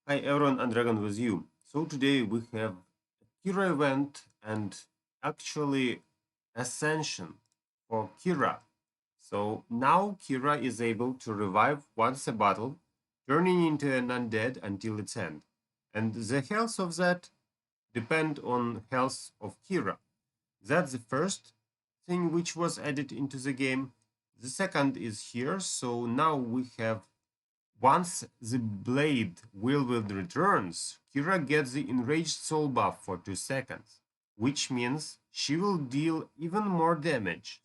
Hi everyone, and Dragon with you. So today we have Keira event and actually Ascension for Keira. So now Keira is able to revive once a battle, turning into an undead until its end. And the health of that depend on health of Keira. That's the first thing which was added into the game. The second is here, so now we have once the blade Whirlwind returns, Keira gets the Enraged Soul buff for 2 seconds, which means she will deal even more damage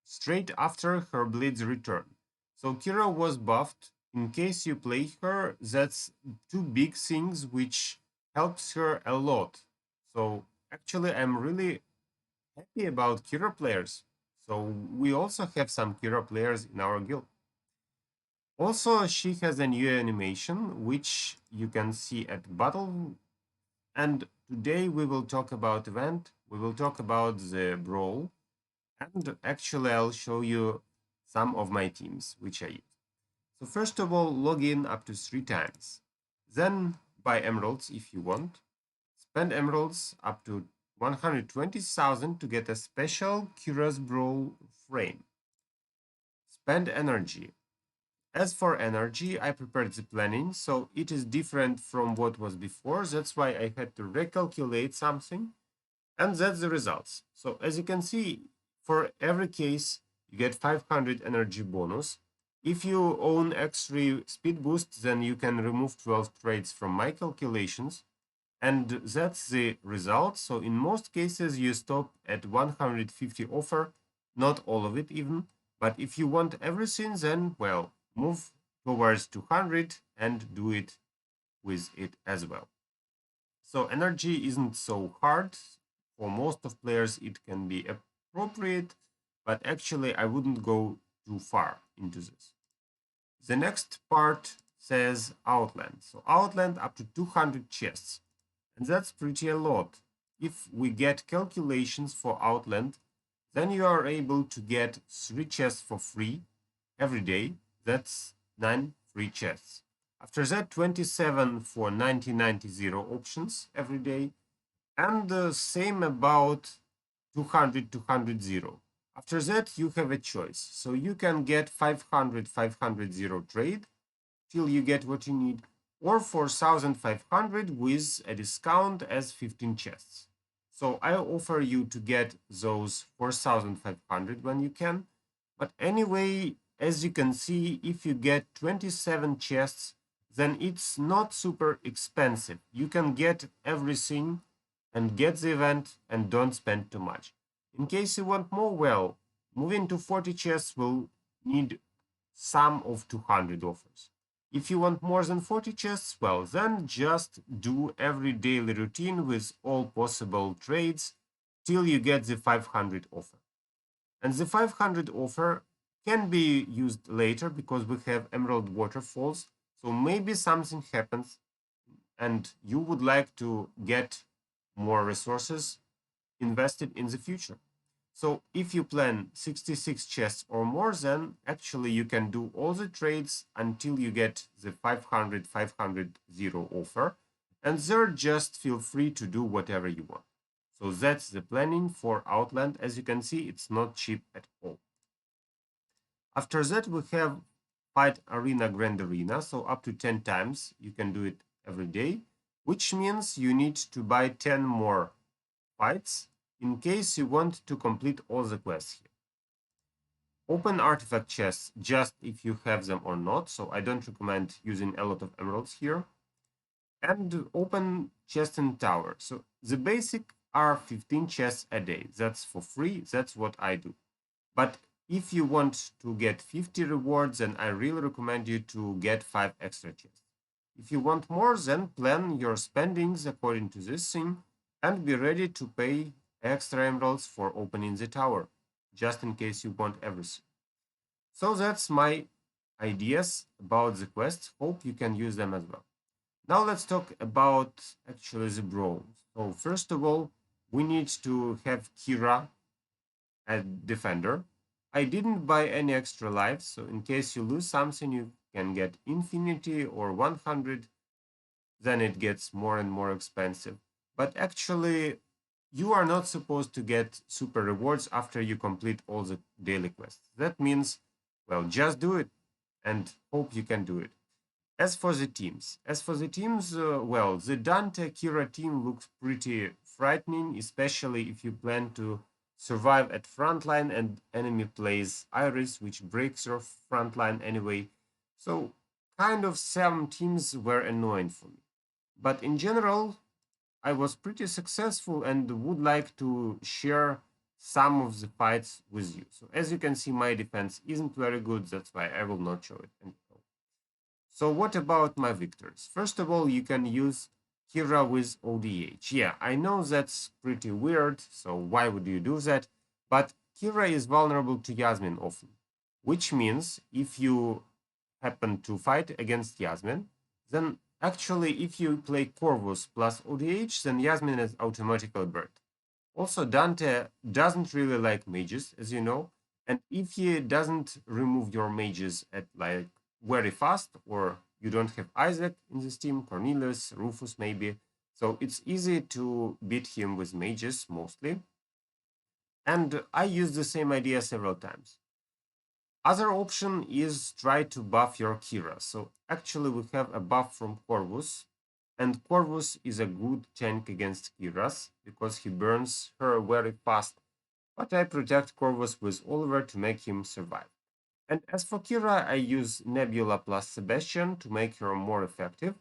straight after her blade's return. So Keira was buffed. In case you play her, that's two big things which helps her a lot. So actually I'm really happy about Keira players. So we also have some Keira players in our guild. Also, she has a new animation, which you can see at battle. And today we will talk about event. We will talk about the Brawl. And actually, I'll show you some of my teams, which I use. So first of all, log in up to 3 times. Then buy emeralds if you want. Spend emeralds up to 120,000 to get a special Kira's Brawl frame. Spend energy. As for energy, I prepared the planning, so it is different from what was before. That's why I had to recalculate something, and that's the results. So as you can see, for every case, you get 500 energy bonus. If you own X3 speed boost, then you can remove 12 trades from my calculations, and that's the result. So in most cases, you stop at 150 offer, not all of it even. But if you want everything, then, well, move towards 200 and do it with it as well. So energy isn't so hard. For most of players, it can be appropriate, but actually I wouldn't go too far into this. The next part says Outland. So Outland up to 200 chests. And that's pretty a lot. If we get calculations for Outland, then you are able to get 3 chests for free every day. That's 9 free chests. After that, 27 for 1990 options every day. And the same about 200 After that, you have a choice. So you can get 500 trade till you get what you need, or 4,500 with a discount as 15 chests. So I offer you to get those 4,500 when you can. But anyway, as you can see, if you get 27 chests, then it's not super expensive. You can get everything and get the event and don't spend too much. In case you want more, well, moving to 40 chests will need some of 200 offers. If you want more than 40 chests, well, then just do every daily routine with all possible trades till you get the 500 offer. And the 500 offer can be used later because we have emerald waterfalls. So maybe something happens and you would like to get more resources invested in the future. So if you plan 66 chests or more, then actually you can do all the trades until you get the 500 offer. And there just feel free to do whatever you want. So that's the planning for Outland. As you can see, it's not cheap at all. After that, we have Fight Arena Grand Arena. So up to 10 times you can do it every day, which means you need to buy 10 more fights in case you want to complete all the quests here. Open artifact chests just if you have them or not, so I don't recommend using a lot of emeralds here. And open chest and tower. So the basic are 15 chests a day. That's for free. That's what I do. But if you want to get 50 rewards, then I really recommend you to get 5 extra chests. If you want more, then plan your spendings according to this thing and be ready to pay extra emeralds for opening the tower, just in case you want everything. So that's my ideas about the quests. Hope you can use them as well. Now let's talk about actually the brawls. So first of all, we need to have Keira as defender. I didn't buy any extra lives, so in case you lose something, you can get infinity or 100 then it gets more and more expensive. But actually, you are not supposed to get super rewards after you complete all the daily quests. That means, well, just do it and hope you can do it. As for the teams, well, the Dante Keira team looks pretty frightening, especially if you plan to survive at frontline and enemy plays Iris, which breaks your frontline anyway. So, kind of some teams were annoying for me. But in general, I was pretty successful and would like to share some of the fights with you. So, as you can see, my defense isn't very good, that's why I will not show it. So what about my victories? First of all, you can use Keira with ODH. Yeah, I know that's pretty weird, so why would you do that? But Keira is vulnerable to Yasmin often, which means if you happen to fight against Yasmin, then actually if you play Corvus plus ODH, then Yasmin is automatically burnt. Also, Dante doesn't really like mages, as you know, and if he doesn't remove your mages at like very fast, or you don't have Isaac in this team, Cornelius, Rufus maybe, so it's easy to beat him with mages mostly. And I used the same idea several times. Other option is try to buff your Keira. So actually we have a buff from Corvus, and Corvus is a good tank against Keira's because he burns her very fast. But I protect Corvus with Oliver to make him survive. And as for Keira, I use Nebula plus Sebastian to make her more effective.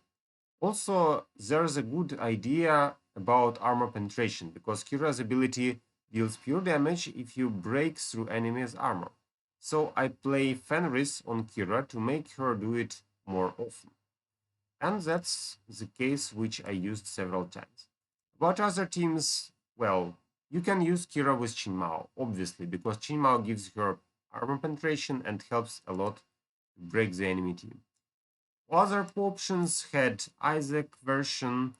Also, there's a good idea about armor penetration because Keira's ability deals pure damage if you break through enemies' armor. So I play Fenris on Keira to make her do it more often. And that's the case which I used several times. About other teams, well, you can use Keira with Chinmao, obviously, because Chinmao gives her armor penetration and helps a lot to break the enemy team. Other options had Isaac version,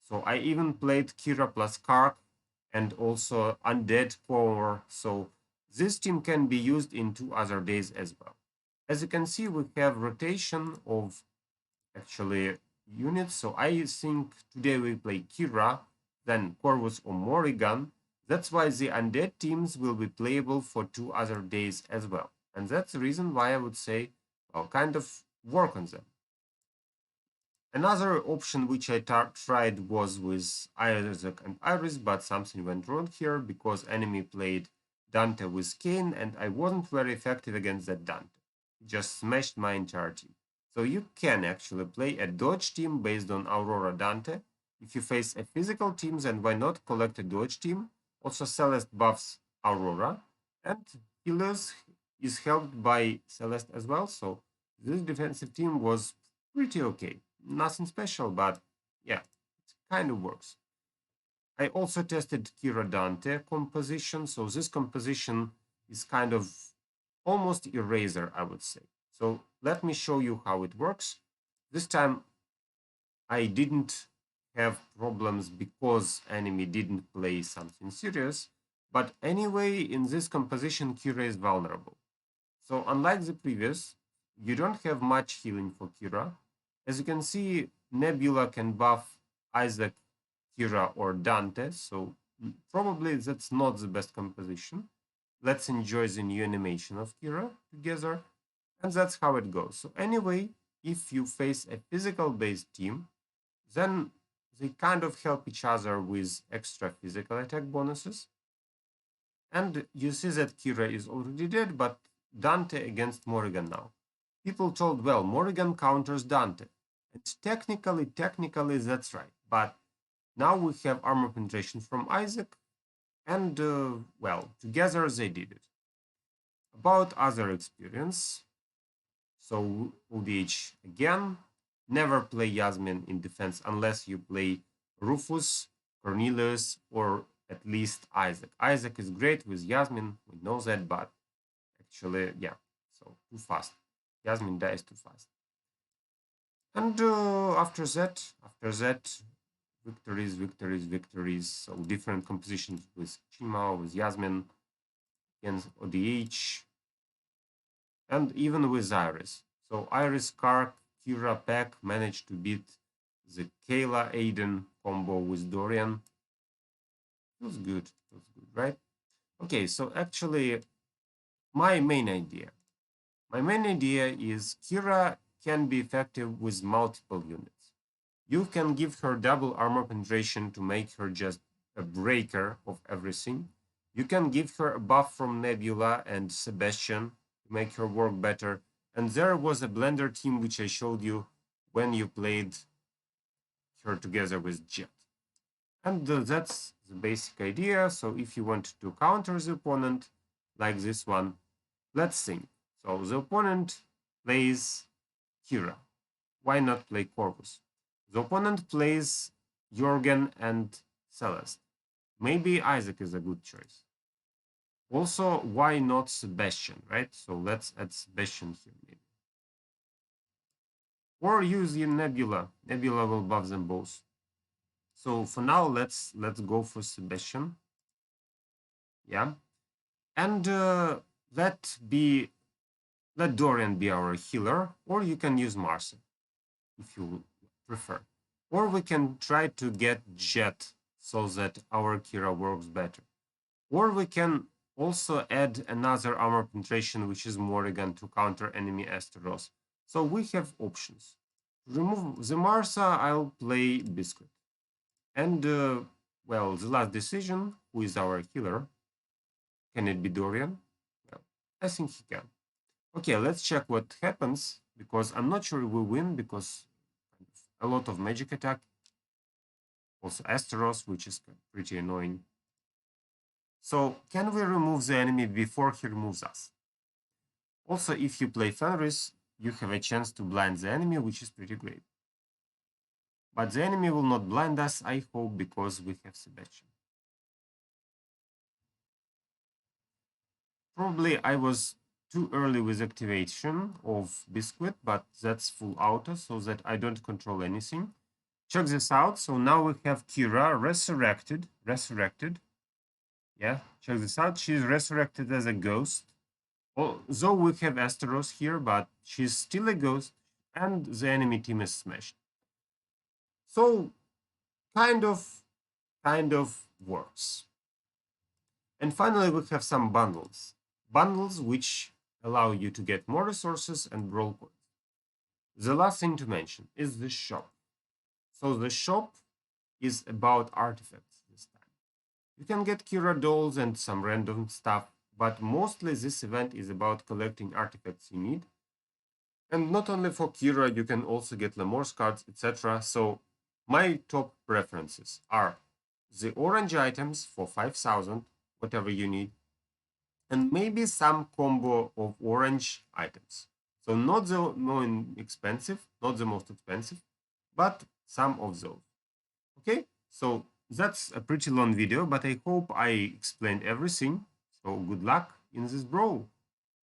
so I even played Keira plus Kark and also Undead Core, so this team can be used in 2 other days as well. As you can see, we have rotation of actually units, so I think today we play Keira, then Corvus or Morrigan. That's why the Undead teams will be playable for 2 other days as well. And that's the reason why I would say, well, kind of work on them. Another option which I tried was with Isaac and Iris, but something went wrong here because enemy played Dante with Kane and I wasn't very effective against that Dante. It just smashed my entire team. So you can actually play a dodge team based on Aurora Dante. If you face a physical team, then why not collect a dodge team? Also, Celeste buffs Aurora, and Helios is helped by Celeste as well, so this defensive team was pretty okay. Nothing special, but yeah, it kind of works. I also tested Keira Dante composition, so this composition is kind of almost eraser, I would say. So let me show you how it works. This time I didn't have problems because enemy didn't play something serious, but anyway, in this composition, Keira is vulnerable. So unlike the previous, you don't have much healing for Keira. As you can see, Nebula can buff Isaac, Keira, or Dante, so probably that's not the best composition. Let's enjoy the new animation of Keira together, and that's how it goes. So anyway, if you face a physical-based team, then they kind of help each other with extra physical attack bonuses. And you see that Keira is already dead, but Dante against Morrigan now. People told, well, Morrigan counters Dante. And technically, that's right. But now we have armor penetration from Isaac, and, well, together they did it. About other experience, so ODH again, never play Yasmin in defense unless you play Rufus, Cornelius, or at least Isaac. Isaac is great with Yasmin, we know that, but actually, yeah, so too fast. Yasmin dies too fast. And after that, victories. So different compositions with Chima, with Yasmin, against ODH, and even with Iris. So Iris, Kark, Keira, Peck managed to beat the Keira Aiden combo with Dorian. Feels good, right? Okay, so actually, my main idea is Keira can be effective with multiple units. You can give her double armor penetration to make her just a breaker of everything. You can give her a buff from Nebula and Sebastian to make her work better. And there was a blender team which I showed you when you played her together with Jet. And that's the basic idea. So if you want to counter the opponent like this one, let's think. So the opponent plays Keira. Why not play Corvus? The opponent plays Jorgen and Celeste. Maybe Isaac is a good choice. Also, why not Sebastian, right? So let's add Sebastian here maybe. Or use the Nebula. Nebula will buff them both. So for now, let's go for Sebastian. Yeah. And let Dorian be our healer, or you can use Marsa if you prefer. Or we can try to get Jet so that our Keira works better. Or we can also add another armor penetration, which is Morrigan, to counter enemy Asteros. So we have options. To remove the Marsa, I'll play Biscuit. And, well, the last decision, who is our healer? Can it be Dorian? Well, I think he can. Okay, let's check what happens, because I'm not sure we win, because a lot of magic attack. Also Asteros, which is pretty annoying. So can we remove the enemy before he removes us? Also, if you play Fenris, you have a chance to blind the enemy, which is pretty great. But the enemy will not blind us, I hope, because we have Sebastian. Probably I was too early with activation of Biscuit, but that's full auto, so that I don't control anything. Check this out. So now we have Keira resurrected. Yeah, check this out. She's resurrected as a ghost. Although we have Asteros here, but she's still a ghost, and the enemy team is smashed. So, kind of works. And finally, we have some bundles. Bundles which allow you to get more resources and Brawl coins. The last thing to mention is the shop. So the shop is about artifacts this time. You can get Keira dolls and some random stuff, but mostly this event is about collecting artifacts you need. And not only for Keira, you can also get Lemor's cards, etc. So my top preferences are the orange items for 5,000, whatever you need, and maybe some combo of orange items. So not the most expensive, but some of those. Okay, so that's a pretty long video, but I hope I explained everything. So good luck in this brawl.